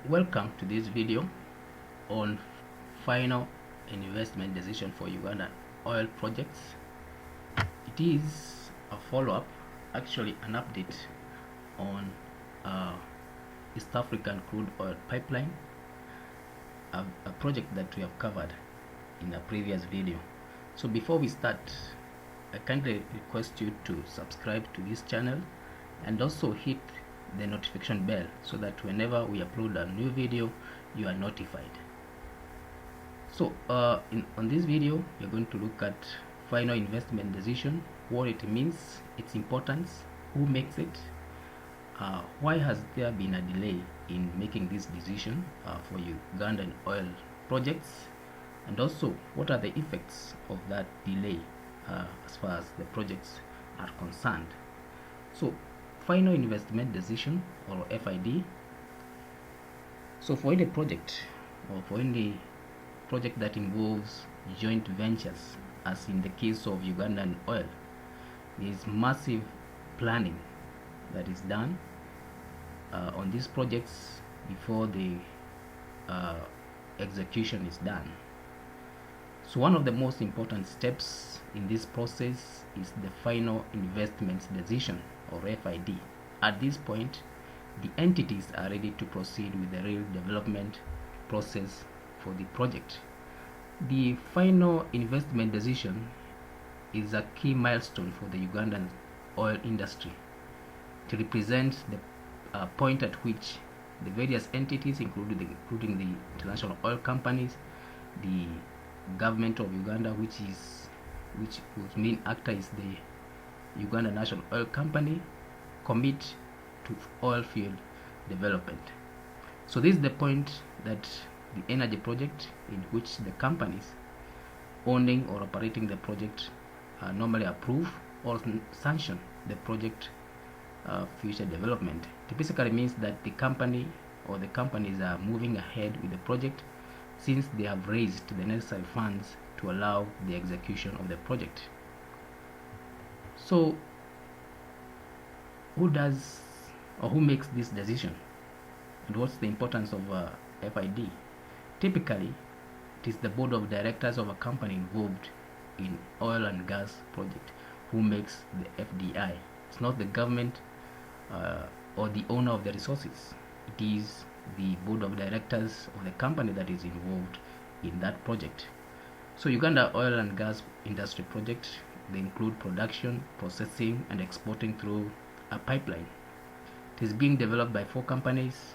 Welcome to this video on final investment decision for Ugandan oil projects. It is a follow-up, actually an update on East African crude oil pipeline, a project that we have covered in a previous video. So before we start, I kindly request you to subscribe to this channel and also hit the notification bell so that whenever we upload a new video you are notified. So on this video we're going to look at final investment decision, what it means, its importance, who makes it, why has there been a delay in making this decision for Ugandan oil projects, and also what are the effects of that delay as far as the projects are concerned. So final investment decision, or FID. So for any project, or for any project that involves joint ventures, as in the case of Ugandan oil, there is massive planning that is done on these projects before the execution is done. So one of the most important steps in this process is the final investment decision, or FID. At this point, the entities are ready to proceed with the real development process for the project. The final investment decision is a key milestone for the Ugandan oil industry. It represents the point at which the various entities, including the international oil companies, the Government of Uganda, whose main actor is the Uganda National Oil Company, commit to oil field development. So this is the point that the energy project, in which the companies owning or operating the project normally approve or sanction the project future development. It basically means that the company or the companies are moving ahead with the project since they have raised the necessary funds to allow the execution of the project. So who makes this decision, and what's the importance of FID? Typically, it is the board of directors of a company involved in oil and gas project who makes the FDI. It's not the government or the owner of the resources. It is the board of directors of the company that is involved in that project. So Uganda oil and gas industry projects, they include production, processing, and exporting through a pipeline. It is being developed by 4 companies.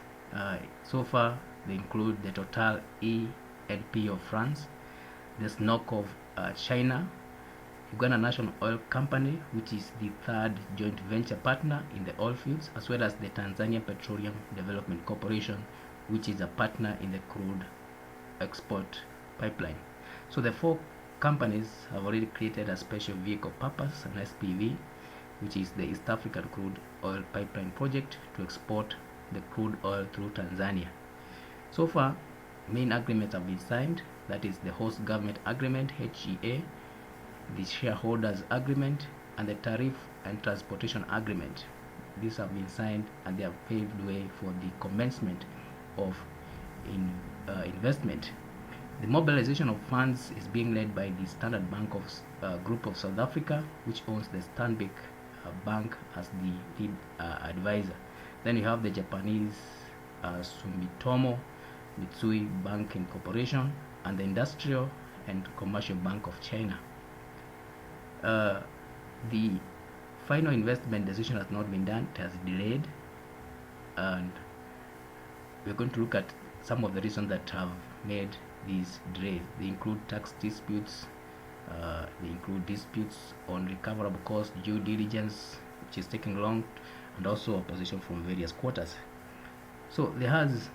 So far, they include the Total E&P of France, the UNOC of China, Uganda National Oil Company, which is the 3rd joint venture partner in the oil fields, as well as the Tanzania Petroleum Development Corporation, which is a partner in the crude export pipeline. So the 4 companies have already created a special vehicle purpose, an SPV, which is the East African Crude Oil Pipeline Project, to export the crude oil through Tanzania. So far, main agreements have been signed, that is the Host Government Agreement, HGA, the Shareholders Agreement, and the Tariff and Transportation Agreement. These have been signed and they have paved way for the commencement of investment. The mobilization of funds is being led by the Standard Bank of Group of South Africa, which owns the Stanbic Bank as the lead advisor. Then you have the Japanese Sumitomo Mitsui Banking Corporation and the Industrial and Commercial Bank of China. The final investment decision has not been done, it has delayed, and we're going to look at some of the reasons that have made these delays. They include tax disputes, they include disputes on recoverable cost, due diligence, which is taking long, and also opposition from various quarters. So there has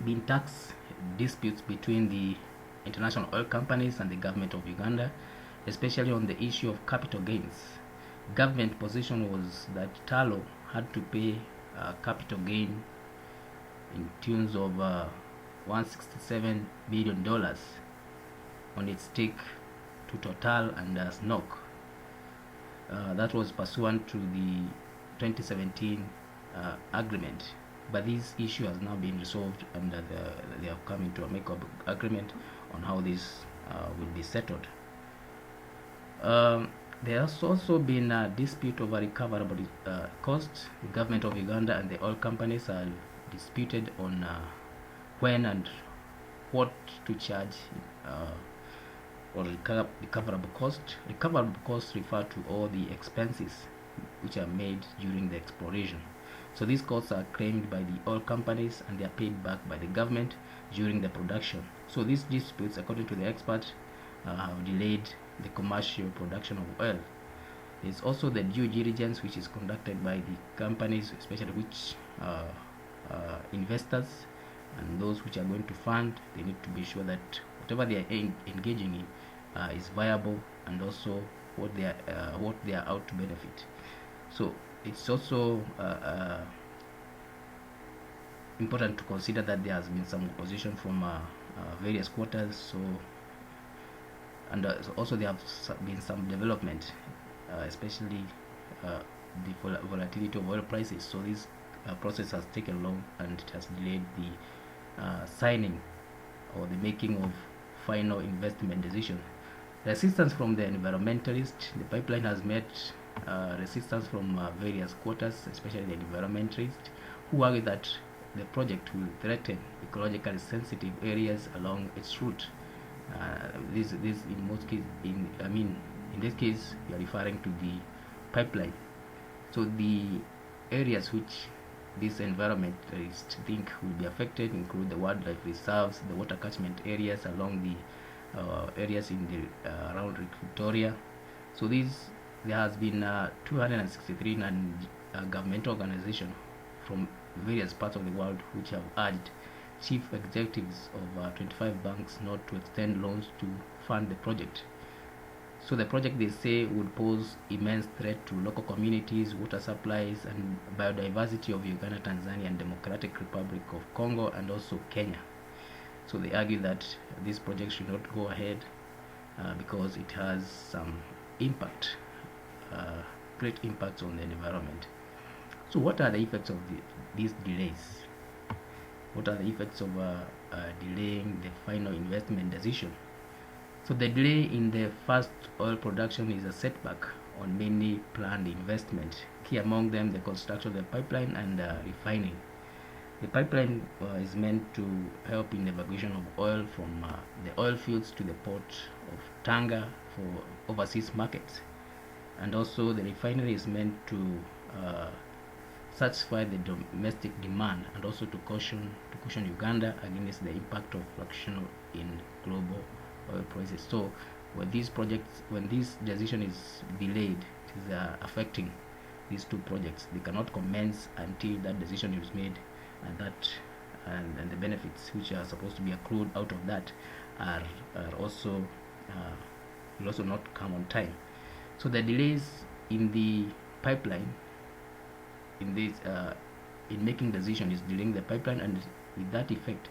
been tax disputes between the international oil companies and the government of Uganda, especially on the issue of capital gains. Government position was that Talo had to pay capital gain in tunes of $167 billion on its stake to Total and SNOC. That was pursuant to the 2017 agreement. but this issue has now been resolved, and they have come into a make-up agreement on how this will be settled. There has also been a dispute over recoverable costs. The government of Uganda and the oil companies are disputed on when and what to charge or recoverable costs. Recoverable costs refer to all the expenses which are made during the exploration. So these costs are claimed by the oil companies and they are paid back by the government during the production. So these disputes, according to the expert, have delayed the commercial production of oil. There's also the due diligence which is conducted by the companies, especially which investors and those which are going to fund. They need to be sure that whatever they are engaging in is viable, and also what they are out to benefit. So it's also important to consider that there has been some opposition from various quarters. So and also there have been some development, especially the volatility of oil prices. So this process has taken long, and it has delayed the signing or the making of final investment decision. Resistance from the environmentalists. The pipeline has met resistance from various quarters, especially the environmentalists, who argue that the project will threaten ecologically sensitive areas along its route. This in most cases, in this case, we are referring to the pipeline. So the areas which these environmentalists think will be affected include the wildlife reserves, the water catchment areas along the areas in the around Victoria. So there has been 263 non-governmental organizations from various parts of the world which have urged chief executives of 25 banks not to extend loans to fund the project. So the project, they say, would pose immense threat to local communities, water supplies, and biodiversity of Uganda, Tanzania, and Democratic Republic of Congo, and also Kenya. So they argue that this project should not go ahead because it has some impact, great impacts on the environment. So what are the effects of these delays? What are the effects of delaying the final investment decision? So the delay in the first oil production is a setback on many planned investments. Key among them, the construction of the pipeline and refining. The pipeline is meant to help in the evacuation of oil from the oil fields to the port of Tanga for overseas markets, and also the refinery is meant to satisfy the domestic demand and also to cushion Uganda against the impact of fluctuation in global oil prices. So when this decision is delayed, it is affecting these two projects. They cannot commence until that decision is made, and the benefits which are supposed to be accrued out of that are also will also not come on time. So the delays in the pipeline in making decision is delaying the pipeline, and with that effect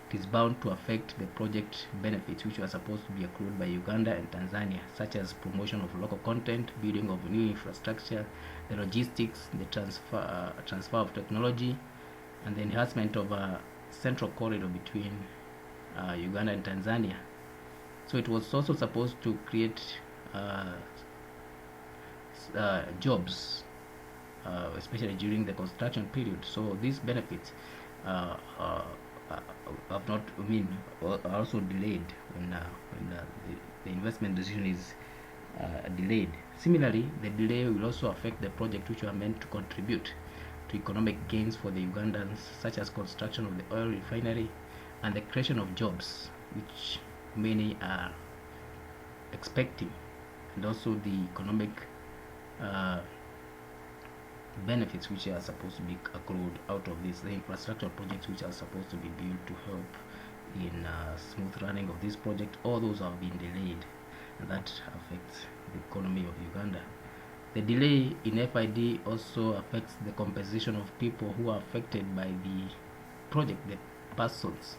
it is bound to affect the project benefits which are supposed to be accrued by Uganda and Tanzania, such as promotion of local content, building of new infrastructure, the logistics, the transfer of technology, and the enhancement of a central corridor between Uganda and Tanzania. So it was also supposed to create jobs, especially during the construction period. So these benefits have not, are also delayed when the investment decision is delayed. Similarly, the delay will also affect the project which are meant to contribute to economic gains for the Ugandans, such as construction of the oil refinery and the creation of jobs, which many are expecting, and also the economic benefits which are supposed to be accrued out of this, the infrastructure projects which are supposed to be built to help in smooth running of this project. All those have been delayed, and that affects the economy of Uganda. The delay in FID also affects the compensation of people who are affected by the project, the persons,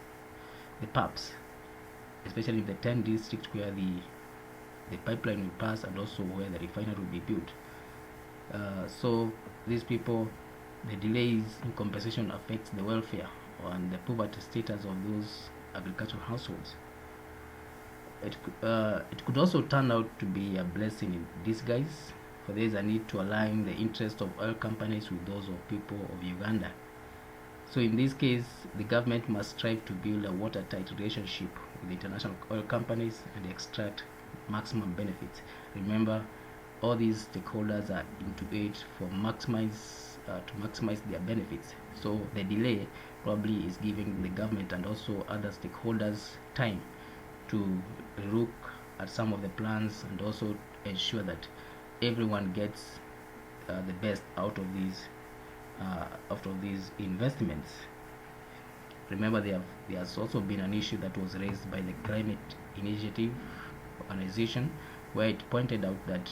the PAPs, especially in the 10 districts where the pipeline will pass, and also where the refinery will be built. So these people the delays in compensation affects the welfare and the poverty status of those agricultural households. It could also turn out to be a blessing in disguise, for there is a need to align the interests of oil companies with those of people of Uganda. So in this case, the government must strive to build a watertight relationship with international oil companies and extract maximum benefits. Remember, all these stakeholders are into it to maximize their benefits. So the delay probably is giving the government and also other stakeholders time to look at some of the plans and also ensure that everyone gets the best out of these investments. Remember, there has also been an issue that was raised by the Climate Initiative organization, where it pointed out that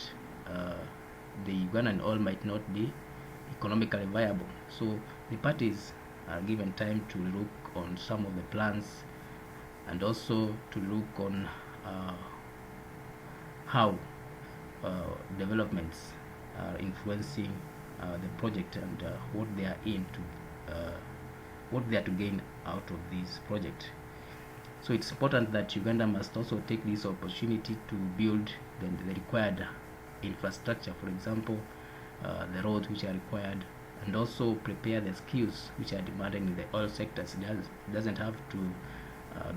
the Ugandan oil might not be economically viable. So the parties are given time to look on some of the plans and also to look on how developments are influencing the project and what they are to gain out of this project. So it's important that Uganda must also take this opportunity to build the required infrastructure, for example, the roads which are required, and also prepare the skills which are demanded in the oil sectors. It doesn't have to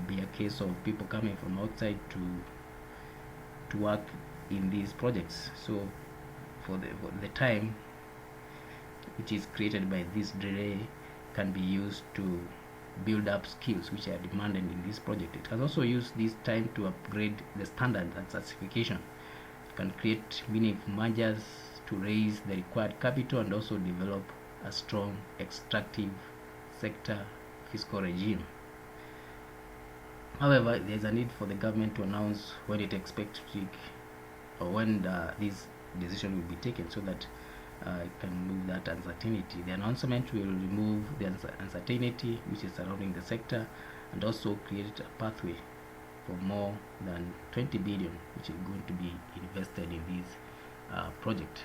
be a case of people coming from outside to work in these projects. So for the time which is created by this delay can be used to build up skills which are demanded in this project. It can also use this time to upgrade the standards and certification. It can create meaningful mergers to raise the required capital and also develop a strong extractive sector fiscal regime. However, there is a need for the government to announce when it expects to take or when this decision will be taken, so that it can remove that uncertainty. The announcement will remove the uncertainty which is surrounding the sector and also create a pathway for more than 20 billion which is going to be invested in this project.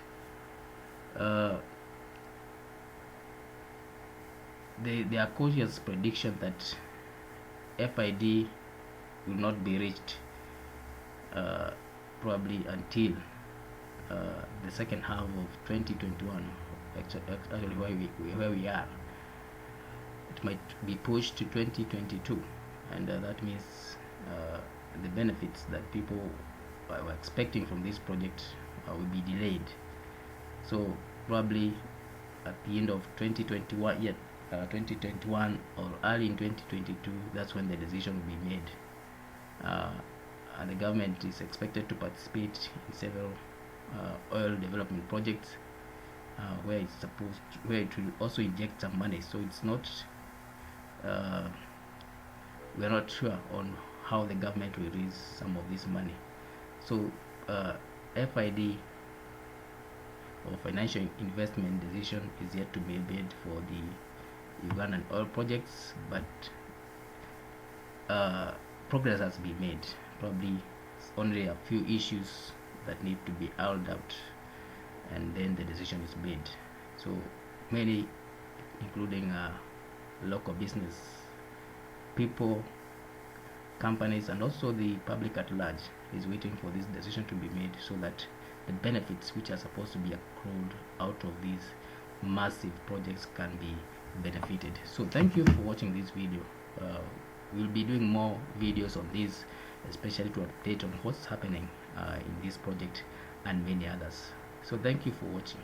There are cautious predictions that FID will not be reached probably until the second half of 2021. Actually, where we are, it might be pushed to 2022, and that means the benefits that people were expecting from this project will be delayed. So probably at the end of 2021 or early in 2022, that's when the decision will be made. And the government is expected to participate in several oil development projects where it will also inject some money. So it's not we're not sure on how the government will raise some of this money. So FID or financial investment decision is yet to be made for the Ugandan oil projects, but progress has been made. Probably only a few issues that need to be ironed out, and then the decision is made. So many, including local business people, companies, and also the public at large, is waiting for this decision to be made, so that the benefits which are supposed to be accrued out of these massive projects can be benefited. So thank you for watching this video. We'll be doing more videos on this, especially to update on what's happening in this project and many others. So thank you for watching.